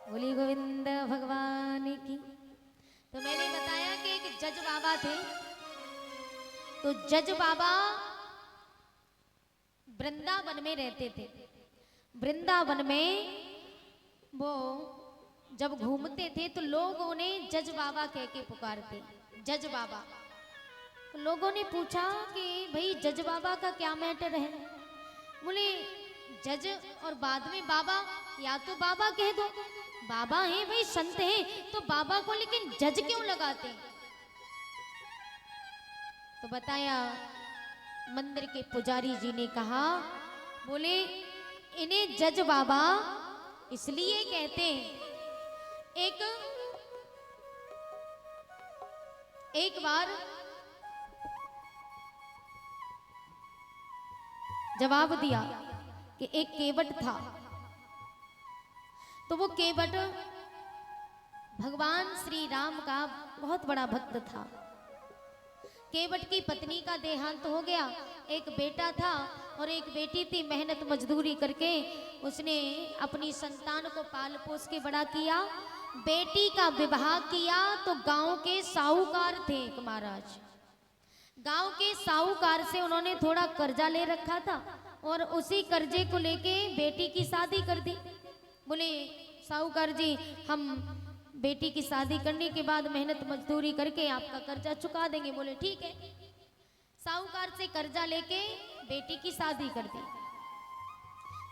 बोली गोविंद भगवान की। तो मैंने बताया कि एक जज बाबा थे। तो जज बाबा वृंदावन में रहते थे। वृंदावन में वो जब घूमते थे तो लोग उन्हें जज बाबा कह के पुकारते, जज बाबा। तो लोगों ने पूछा कि भाई जज बाबा का क्या मैटर है। बोले जज और बाद में बाबा, या तो बाबा कह दो, बाबा हैं भाई, संत हैं, तो बाबा को लेकिन जज क्यों लगाते हैं। तो बताया मंदिर के पुजारी जी ने कहा, बोले इन्हें जज बाबा इसलिए कहते हैं। एक बार जवाब दिया कि एक केवट था। तो वो केवट भगवान श्री राम का बहुत बड़ा भक्त था। केवट की पत्नी का देहांत हो गया, एक बेटा था और एक बेटी थी। मेहनत मजदूरी करके उसने अपनी संतान को पाल पोस के बड़ा किया। बेटी का विवाह किया तो गांव के साहूकार थे एक महाराज। गांव के साहूकार से उन्होंने थोड़ा कर्जा ले रखा था और उसी कर्जे को लेके बेटी की शादी कर दी। बोले साहूकार जी, हम बेटी की शादी करने के बाद मेहनत मजदूरी करके आपका कर्जा चुका देंगे। बोले ठीक है। साहूकार से कर्जा लेके बेटी की शादी कर दी।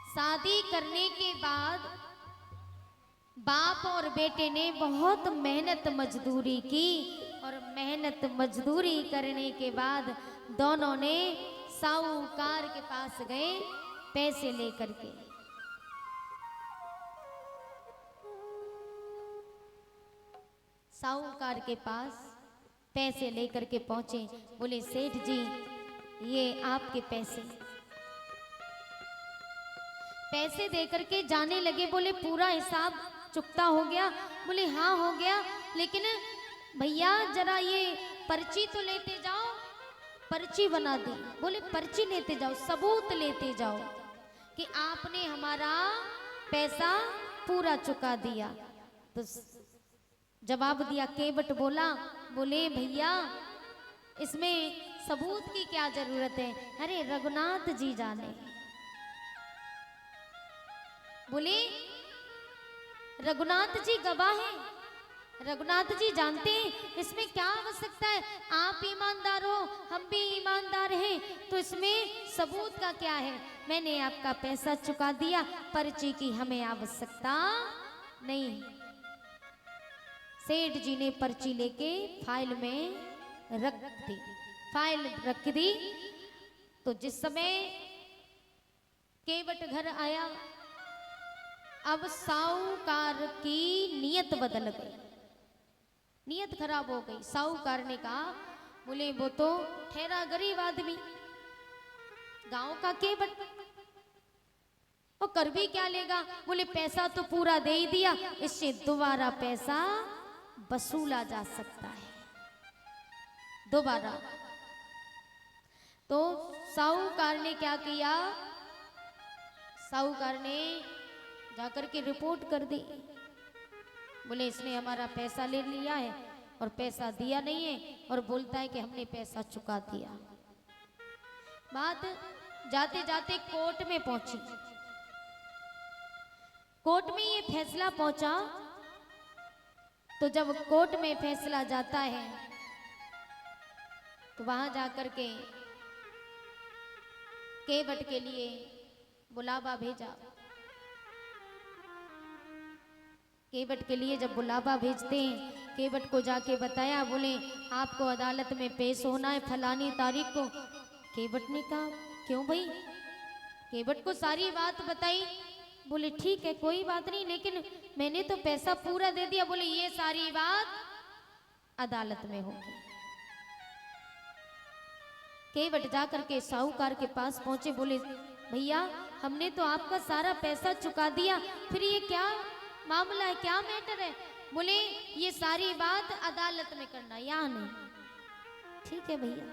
शादी करने के बाद बाप और बेटे ने बहुत मेहनत मजदूरी की और मेहनत मजदूरी करने के बाद दोनों ने साहूकार के पास गए पैसे लेकर के। साहूकार के पास पैसे लेकर के पहुंचे। बोले सेठ जी, ये आपके पैसे। पैसे देकर के जाने लगे। बोले पूरा हिसाब चुकता हो गया। बोले हाँ हो गया, लेकिन भैया जरा ये पर्ची तो लेते जाओ। पर्ची बना दी। बोले पर्ची लेते जाओ, सबूत लेते जाओ कि आपने हमारा पैसा पूरा चुका दिया। तो जवाब दिया केवट बोला, बोले भैया इसमें सबूत की क्या जरूरत है, अरे रघुनाथ जी जाने। बोले रघुनाथ जी गवाह हैं, रघुनाथ जी जानते हैं, इसमें क्या आवश्यकता है। आप ईमानदार हो, हम भी ईमानदार हैं, तो इसमें सबूत का क्या है। मैंने आपका पैसा चुका दिया, पर्ची की हमें आवश्यकता नहीं। सेठ जी ने पर्ची लेके फाइल में रख दी। फाइल रख दी तो जिस समय केवट घर आया, अब साहूकार की नीयत बदल गई, नीयत खराब हो गई। साहूकार ने कहा, बोले वो तो ठहरा गरीब आदमी, गांव का केवट, वो कर भी क्या लेगा। बोले पैसा तो पूरा दे ही दिया, इससे दोबारा पैसा वसूला जा सकता है दोबारा। तो साहूकार ने क्या किया, साहूकार ने जाकर के रिपोर्ट कर दी। बोले इसने हमारा पैसा ले लिया है और पैसा दिया नहीं है और बोलता है कि हमने पैसा चुका दिया। बात जाते जाते कोर्ट में पहुंची। कोर्ट में ये फैसला पहुंचा। तो जब कोर्ट में फैसला जाता है तो वहां जाकर के केवट के लिए बुलावा भेजा। केवट के लिए जब बुलावा भेजते हैं, केवट को जाके बताया, बोले आपको अदालत में पेश होना है फलानी तारीख को। केवट ने कहा क्यों भाई। केवट को सारी बात बताई। बोले ठीक है कोई बात नहीं, लेकिन मैंने तो पैसा पूरा दे दिया। बोले ये सारी बात अदालत में होगी। केवट जाकर के साहूकार के पास पहुंचे। बोले भैया हमने तो आपका सारा पैसा चुका दिया, फिर ये क्या मामला है, क्या मैटर है। बोले ये सारी बात अदालत में करना, यहाँ नहीं। ठीक है भैया।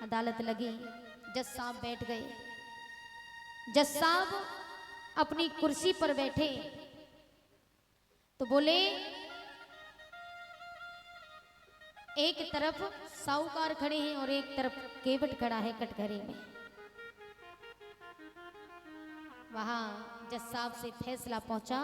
अदालत लगी, जज साहब बैठ गए। जज साहब अपनी कुर्सी पर बैठे तो बोले, एक तरफ साहूकार खड़े हैं और एक तरफ केवट खड़ा है कटघरे में। वहां जज साहब से फैसला पहुंचा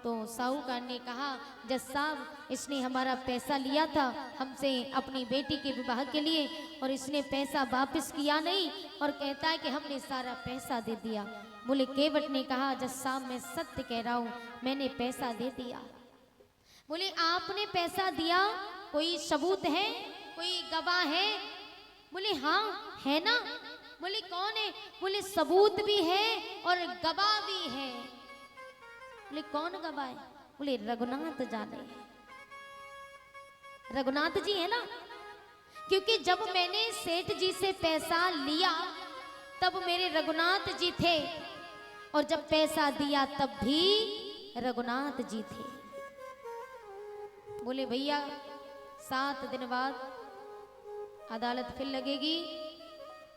तो साहूकार ने कहा, जज साहब, इसने हमारा पैसा लिया था हमसे अपनी बेटी के विवाह के लिए और इसने पैसा वापस किया नहीं और कहता है कि हमने सारा पैसा दे दिया। बोले केवट ने कहा, जज साहब, मैं सत्य कह रहा हूं, मैंने पैसा दे दिया। बोले आपने पैसा दिया, कोई सबूत है, कोई गवाह है? बोले हाँ है ना। बोले कौन है? बोले सबूत भी है और गवाह भी है। बोले कौन गवाह है? बोले रघुनाथ जाने। रघुनाथ जी है ना, क्योंकि जब मैंने सेठ जी से पैसा लिया तब मेरे रघुनाथ जी थे और जब पैसा दिया तब भी रघुनाथ जी थे। बोले भैया 7 दिन बाद अदालत फिर लगेगी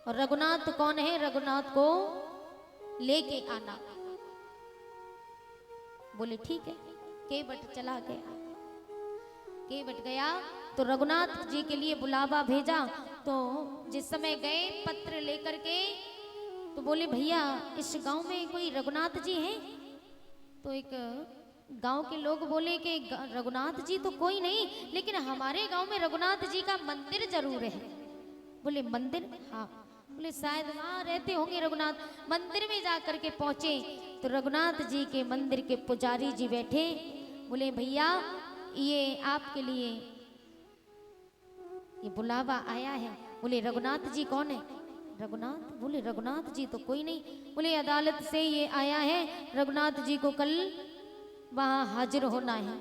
और रघुनाथ कौन है, रघुनाथ को लेके आना। बोले ठीक है। केवट चला गया। केवट गया तो रघुनाथ जी के लिए बुलावा भेजा। तो जिस समय गए पत्र लेकर के तो बोले भैया इस गांव में कोई रघुनाथ जी हैं? तो एक गांव के लोग बोले कि रघुनाथ जी तो कोई नहीं, लेकिन हमारे गांव में रघुनाथ जी का मंदिर जरूर है। बोले मंदिर? हाँ। बोले शायद वहां रहते होंगे रघुनाथ। मंदिर में जाकर के पहुंचे तो रघुनाथ जी के मंदिर के पुजारी जी बैठे। बोले भैया ये आपके लिए ये बुलावा आया है। बोले रघुनाथ जी कौन है? रघुनाथ? बोले रघुनाथ जी तो कोई नहीं। बोले अदालत से ये आया है, रघुनाथ जी को कल वहां हाजिर होना है।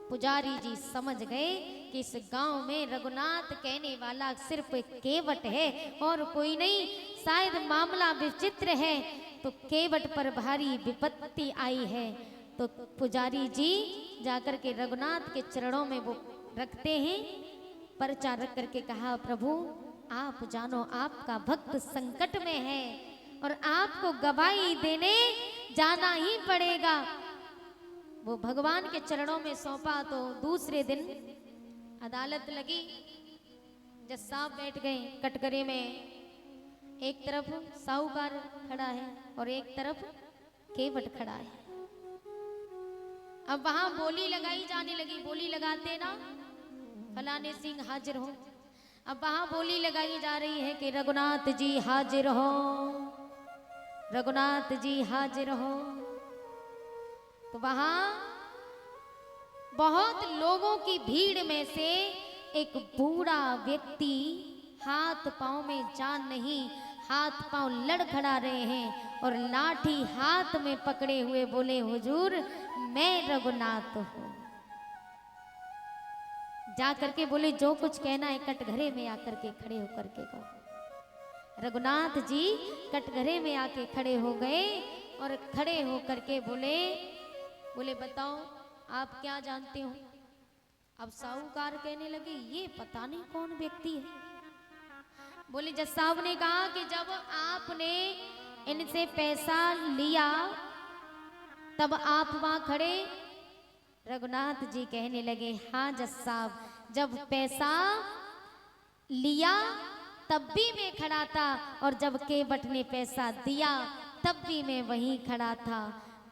पुजारी जी समझ गए कि इस गांव में रघुनाथ कहने वाला सिर्फ केवट है और कोई नहीं। शायद मामला विचित्र है तो केवट पर भारी विपत्ति आई है। तो पुजारी जी जाकर के रघुनाथ के चरणों में वो रखते हैं, पर्चा रख करके कहा, प्रभु आप जानो आपका भक्त संकट में है और आपको गवाही देने जाना ही पड़ेगा। वो भगवान के चरणों में सौंपा तो दूसरे दिन अदालत लगी। जज साहब बैठ गए कटघरे में। एक तरफ साहूकार खड़ा है और एक तरफ केवट खड़ा है। अब वहां बोली लगाई जाने लगी। बोली लगाते ना, फलाने सिंह हाजिर हो। अब वहां बोली लगाई जा रही है कि रघुनाथ जी हाजिर हो, रघुनाथ जी हाजिर हो। तो वहां बहुत लोगों की भीड़ में से एक बूढ़ा व्यक्ति, हाथ पांव में जान नहीं, हाथ पांव लड़खड़ा रहे हैं और लाठी हाथ में पकड़े हुए बोले, हुजूर मैं रघुनाथ हूं। जाकर के बोले जो कुछ कहना है कटघरे में आकर के खड़े होकर के कहो। रघुनाथ जी कटघरे में आके खड़े हो गए और खड़े होकर के बोले बताओ आप क्या जानते हो? अब साहूकार कहने लगे ये पता नहीं कौन व्यक्ति है। बोले जज साहब ने कहा कि जब आपने इनसे पैसा लिया तब आप वहां खड़े? रघुनाथ जी कहने लगे हाँ जज साहब, जब पैसा लिया तब भी मैं खड़ा था और जब केवट ने पैसा दिया तब भी मैं वहीं खड़ा था।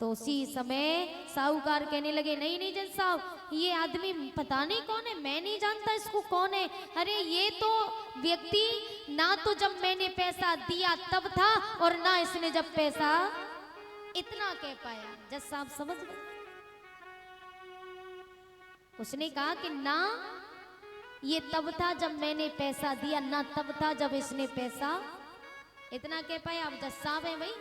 तो उसी समय साहूकार कहने लगे नहीं नहीं जज साहब, ये आदमी पता नहीं कौन है, मैं नहीं जानता इसको कौन है। अरे ये तो व्यक्ति ना तो जब मैंने पैसा दिया तब था और ना इसने जब पैसा इतना कह पाया। जज साहब समझ गए। उसने कहा कि ना ये तब था जब मैंने पैसा दिया, ना तब था जब इसने पैसा इतना कह पाया। अब जज साहब है भाई,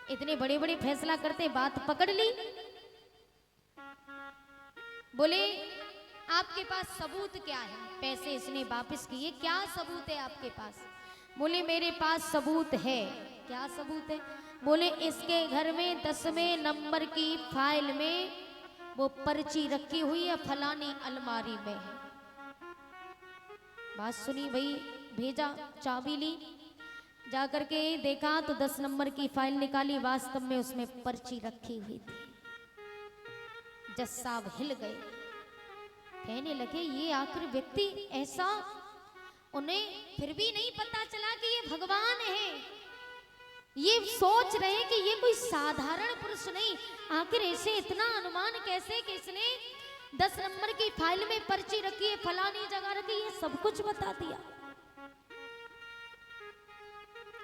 इतने बड़े बड़े फैसला करते, बात पकड़ ली। बोले आपके पास सबूत क्या है? पैसे इसने वापस किए, क्या सबूत है आपके पास? बोले मेरे पास सबूत है। क्या सबूत है? बोले इसके घर में 10वें नंबर की फाइल में वो पर्ची रखी हुई है, फलानी अलमारी में है। बात सुनी भाई, भेजा, चाबी ली, जा करके देखा तो 10 नंबर की फाइल निकाली, वास्तव में उसमें पर्ची रखी हुई थी। जज साहब हिल गए, कहने लगे ये आखिर व्यक्ति ऐसा, उन्हें फिर भी नहीं पता चला कि ये भगवान है। ये सोच रहे हैं कि ये कोई साधारण पुरुष नहीं, आखिर ऐसे इतना अनुमान कैसे कि इसने 10 नंबर की फाइल में पर्ची रखी है, फलानी जगह रखी है, सब कुछ बता दिया।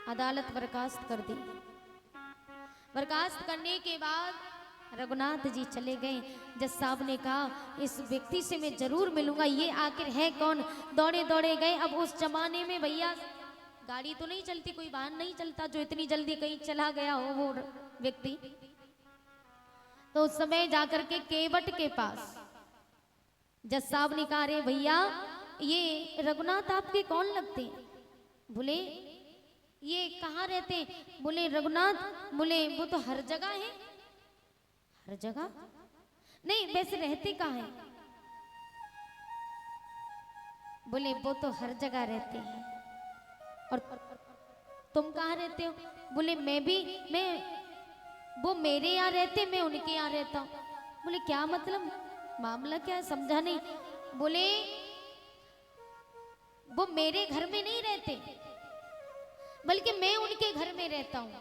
अदालत बर्खास्त कर दी। बर्खास्त करने के बाद रघुनाथ जी चले गए। जज साहब ने कहा इस व्यक्ति से मैं जरूर मिलूंगा, ये आखिर है कौन। दौड़े दौड़े गए। अब उस जमाने में भैया गाड़ी तो नहीं चलती, कोई वाहन नहीं चलता जो इतनी जल्दी कहीं चला गया हो वो व्यक्ति। तो उस समय जाकर के केवट के पास जज साहब ने कहा अरे भैया ये रघुनाथ आपके कौन लगते हैं? बोले ये कहाँ रहते हैं? बोले रघुनाथ, बोले वो तो हर जगह है। हर जगह नहीं, वैसे रहते कहाँ हैं? बोले वो तो हर जगह रहते हैं। और तुम कहाँ रहते हो? बोले मैं वो मेरे यहाँ रहते, मैं उनके यहाँ रहता हूँ। बोले क्या मतलब, मामला क्या है, समझा नहीं। बोले वो मेरे घर में नहीं रहते, बल्कि मैं उनके घर में रहता हूँ।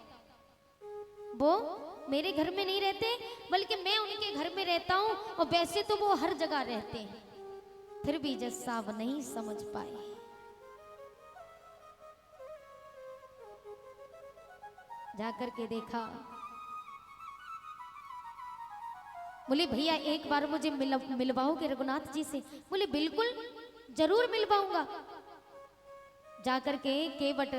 वो मेरे घर में नहीं रहते, बल्कि मैं उनके घर में रहता हूँ, और वैसे तो वो हर जगह रहते हैं। फिर भी जज साहब नहीं समझ पाए। जाकर के देखा, बोले भैया एक बार मुझे मिलवाओगे रघुनाथ जी से? बोले बिल्कुल जरूर मिलवाऊंगा। जाकर के केवट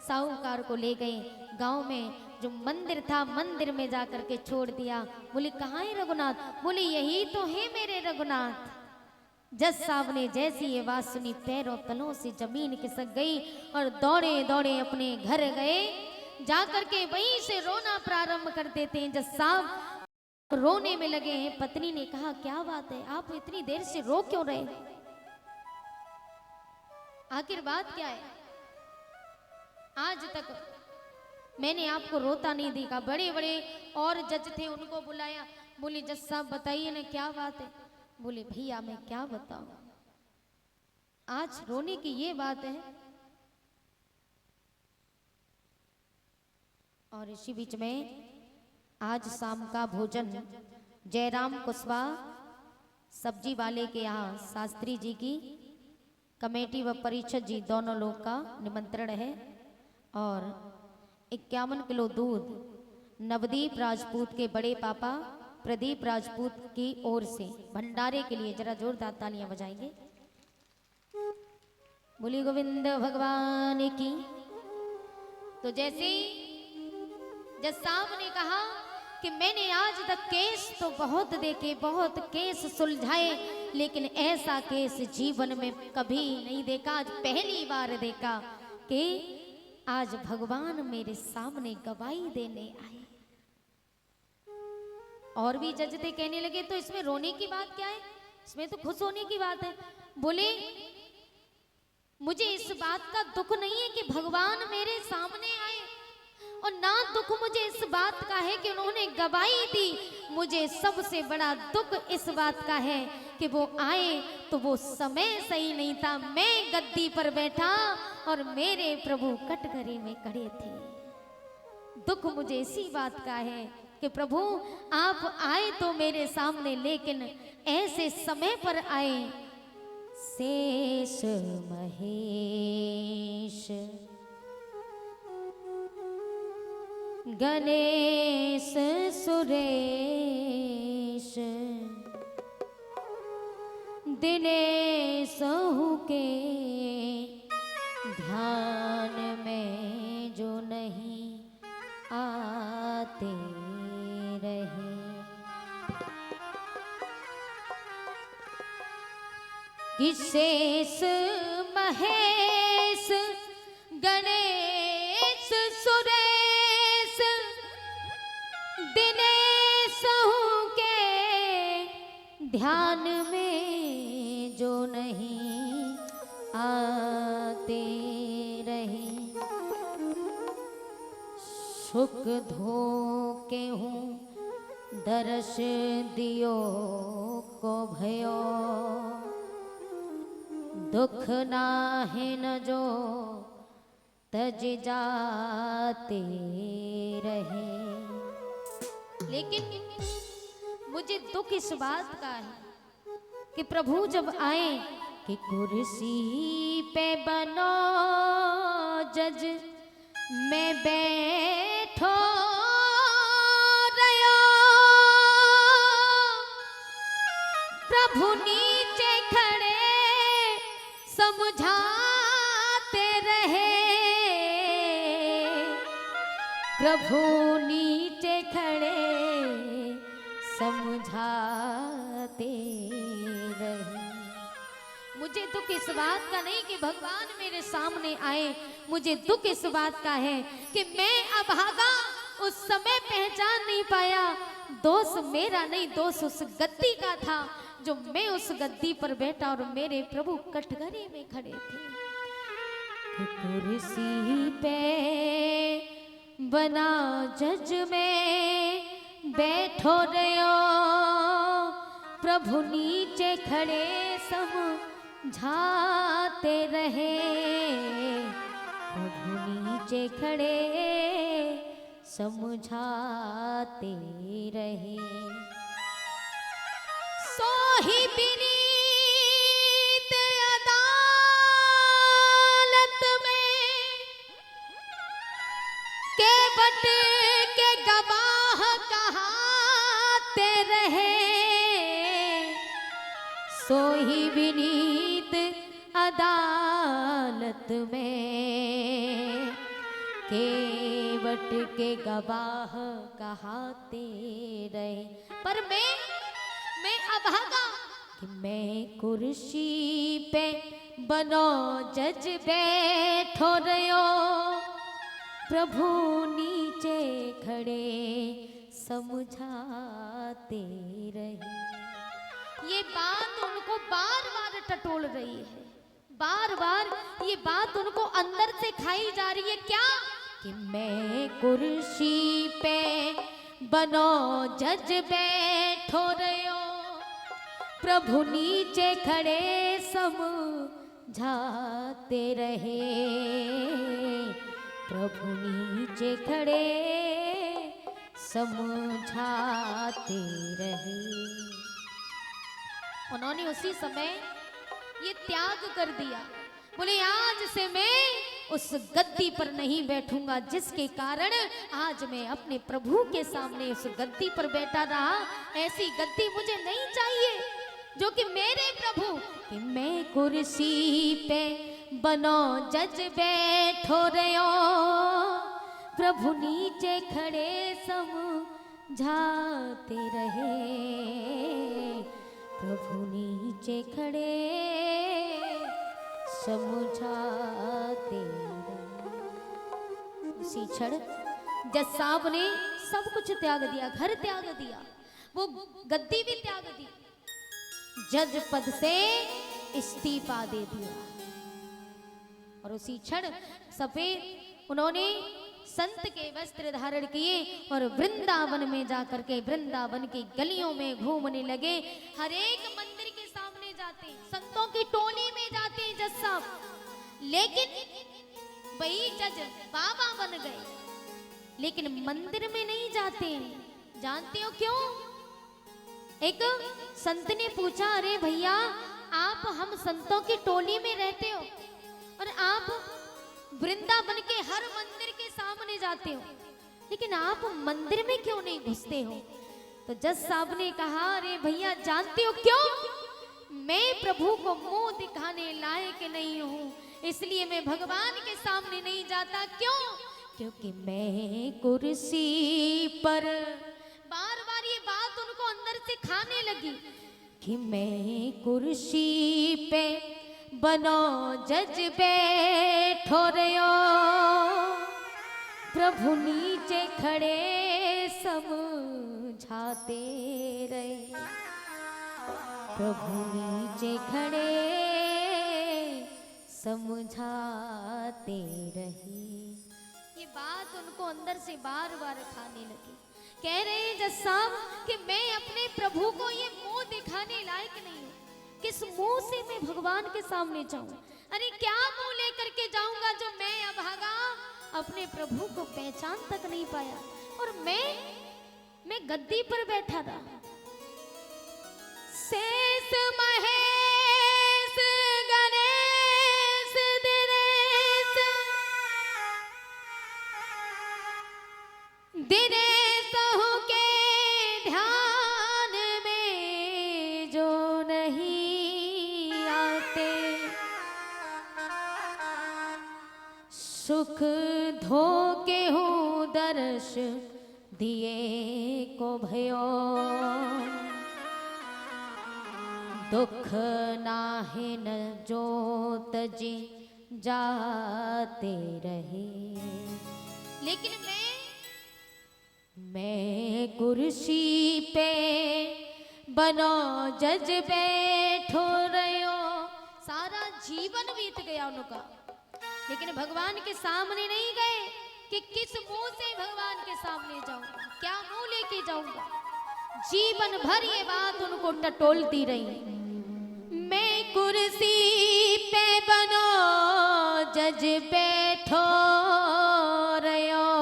साहूकार को ले गए। गांव में जो मंदिर था, मंदिर में जाकर के छोड़ दिया। बोले कहाँ है रघुनाथ? बोले यही तो है मेरे रघुनाथ। जज साहब ने जैसी ये बात सुनी, पैरों तलों से जमीन खिसक गई और दौड़े दौड़े अपने घर गए। जाकर के वहीं से रोना प्रारंभ कर देते हैं। जज साहब रोने में लगे हैं। पत्नी ने कहा क्या बात है, आप इतनी देर से रो क्यों रहे? आखिर बात क्या है? आज तक मैंने आपको रोता नहीं देखा। बड़े बड़े और जज थे, उनको बुलाया। बोले जज साहब बताइए ना क्या बात है? बोले भैया मैं क्या बताऊं, आज रोने की ये बात है। और इसी बीच में आज शाम का भोजन जयराम कुशवाहा सब्जी वाले के यहाँ शास्त्री जी की कमेटी व परिषद जी दोनों लोग का निमंत्रण है। और 51 किलो दूध नवदीप राजपूत के बड़े पापा प्रदीप राजपूत की ओर से भंडारे के लिए जरा जोरदार तालियां बजाएंगे। बोली गोविंद भगवान की। तो जैसे जज साहब ने कहा कि मैंने आज तक केस तो बहुत देखे, बहुत केस सुलझाए, लेकिन ऐसा केस जीवन में कभी नहीं देखा। आज पहली बार देखा कि आज भगवान मेरे सामने गवाही देने आए। और भी जज थे, कहने लगे तो इसमें रोने की बात क्या है, इसमें तो खुश होने की बात है। बोले मुझे इस बात का दुख नहीं है कि भगवान मेरे सामने आए, और ना दुख मुझे इस बात का है कि उन्होंने गवाही दी। मुझे सबसे बड़ा दुख इस बात का है कि वो आए तो वो समय सही नहीं था। मैं गद्दी पर बैठा और मेरे प्रभु कटघरे में खड़े थे। दुख मुझे इसी बात का है कि प्रभु आप आए तो मेरे सामने, लेकिन ऐसे समय पर आए। शेष महेश गणेश सुरेश दिनेश के ध्यान में जो नहीं आते रहे। कि शेष महेश गणेश सुरेश दिनेश के ध्यान में जो नहीं आते रहे। सुख धोके हूँ दर्श दियो को भयो दुख नाहे न जो तज जाते रहे। लेकिन मुझे दुख इस बात का है कि प्रभु जब आए कि कुर्सी पे बनो जज मैं बैठो रयो प्रभु नीचे खड़े समझाते रहे प्रभु नीचे खड़े समझाते रहे। मुझे दुख इस बात का नहीं कि भगवान मेरे सामने आए, मुझे दुख इस बात का है कि मैं अभागा उस समय पहचान नहीं पाया। दोष मेरा नहीं, दोष उस गद्दी का था जो मैं उस गद्दी पर बैठा और मेरे प्रभु कटघरे में खड़े थे। कुर्सी पे बना जज में बैठो रहो प्रभु नीचे खड़े समझाते रहे प्रभु नीचे खड़े समझाते रहे। सोही विनीत अदालत में केवट के गवाह कहाते रहे सोही विनीत अदालत में केवट के गवाह कहाते रहे। पर मैं अभागा कि मैं कुर्सी पे बनो जज बैठो रहो प्रभु नीचे खड़े समझाते रहे। ये बात उनको बार बार टटोल रही है, बार बार ये बात उनको अंदर से खाई जा रही है। क्या कि मैं कुर्सी पे बनो जज बैठो रहो प्रभु नीचे खड़े समझाते रहे प्रभु नीचे खड़े समझाते रहे। उन्होंने उसी समय ये त्याग कर दिया, बोले आज से मैं उस गद्दी पर नहीं बैठूंगा जिसके कारण आज मैं अपने प्रभु के सामने उस गद्दी पर बैठा रहा। ऐसी गद्दी मुझे नहीं चाहिए जो कि मेरे प्रभु कि मैं कुर्सी पे बनो जज बैठो रहो प्रभु नीचे खड़े समझाते रहे प्रभु नीचे खड़े समझाते रहे। उसी क्षण जज साहब ने सब कुछ त्याग दिया, घर त्याग दिया, वो गद्दी भी त्याग दी, जज पद से इस्तीफा दे दिया। और उसी क्षण सफेद उन्होंने संत के वस्त्र धारण किए और वृंदावन में जाकर के वृंदावन की गलियों में घूमने लगे। हर एक मंदिर के सामने जाते, संतों की टोली में जाते जज साहब, लेकिन वही जज बाबा बन गए, लेकिन मंदिर में नहीं जाते। जानते हो क्यों? एक संत ने पूछा, अरे भैया आप हम संतों की टोली में रहते हो और आप वृंदावन के हर मंदिर के सामने जाते हो, लेकिन आप मंदिर में क्यों नहीं घुसते हो? तो जज साहब ने कहा, अरे भैया जानते हो क्यों? मैं प्रभु को मुंह दिखाने लायक नहीं हूँ, इसलिए मैं भगवान के सामने नहीं जाता। क्यों? क्योंकि मैं कुर्सी पर, बार बार ये बात उनको अंदर से खाने लगी कि मैं कुर्सी पे बनो जज बैठो रहो प्रभु नीचे खड़े समझाते रहे प्रभु नीचे खड़े समझाते रहे। ये बात बात उनको अंदर से बार बार खाने लगी। कह रहे हैं जज साहब कि मैं अपने प्रभु को ये मुंह दिखाने लायक नहीं हूँ, किस मुंह से मैं भगवान के सामने जाऊं? अरे क्या मुंह लेकर के जाऊंगा जो मैं अभागा अपने प्रभु को पहचान तक नहीं पाया, और मैं गद्दी पर बैठा रहा। शेष महेश गणेश दिनेश दिनेश के ध्यान में जो नहीं आते, सुख धोके हूँ दर्श दिए को भयो, दुख नाहे न जोत जी जाते रहे। लेकिन मैं कुर्सी पे बनो जज बैठो रहो। सारा जीवन बीत गया उनका, लेकिन भगवान के सामने नहीं गए कि किस मुंह से भगवान के सामने जाऊंगा, क्या मुंह लेके जाऊंगा। जीवन भर ये बात उनको टटोलती रही। मैं कुर्सी पे बनो जज बैठो रहो,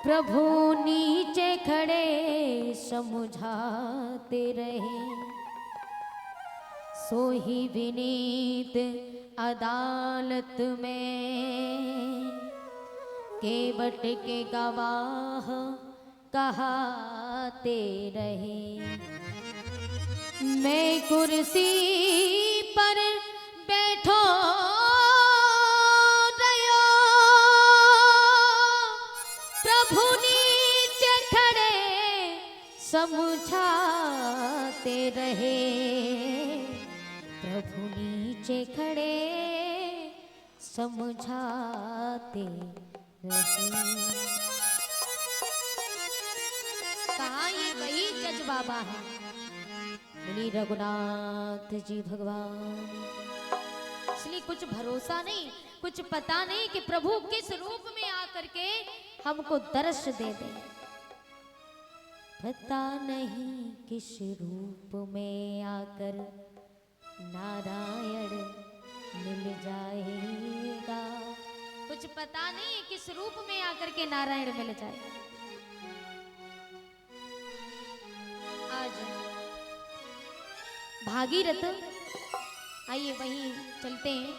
प्रभु नीचे खड़े समझाते रहे। सोही विनीत अदालत में केवट के गवाह कहाते रहे। मैं कुर्सी पर बैठो रहो, प्रभु नीचे खड़े समझाते रहे। प्रभु नीचे खड़े समझाते रहे। कहा ये वही जज बाबा है, बोली रघुनाथ जी भगवान। इसलिए कुछ भरोसा नहीं, कुछ पता नहीं कि प्रभु किस रूप में आकर के हमको दर्श दे दे। पता नहीं किस रूप में आकर नारायण मिल जाएगा। कुछ पता नहीं किस रूप में आकर के नारायण मिल जाएगा। आज भागीरथ, आइए वहीं चलते हैं।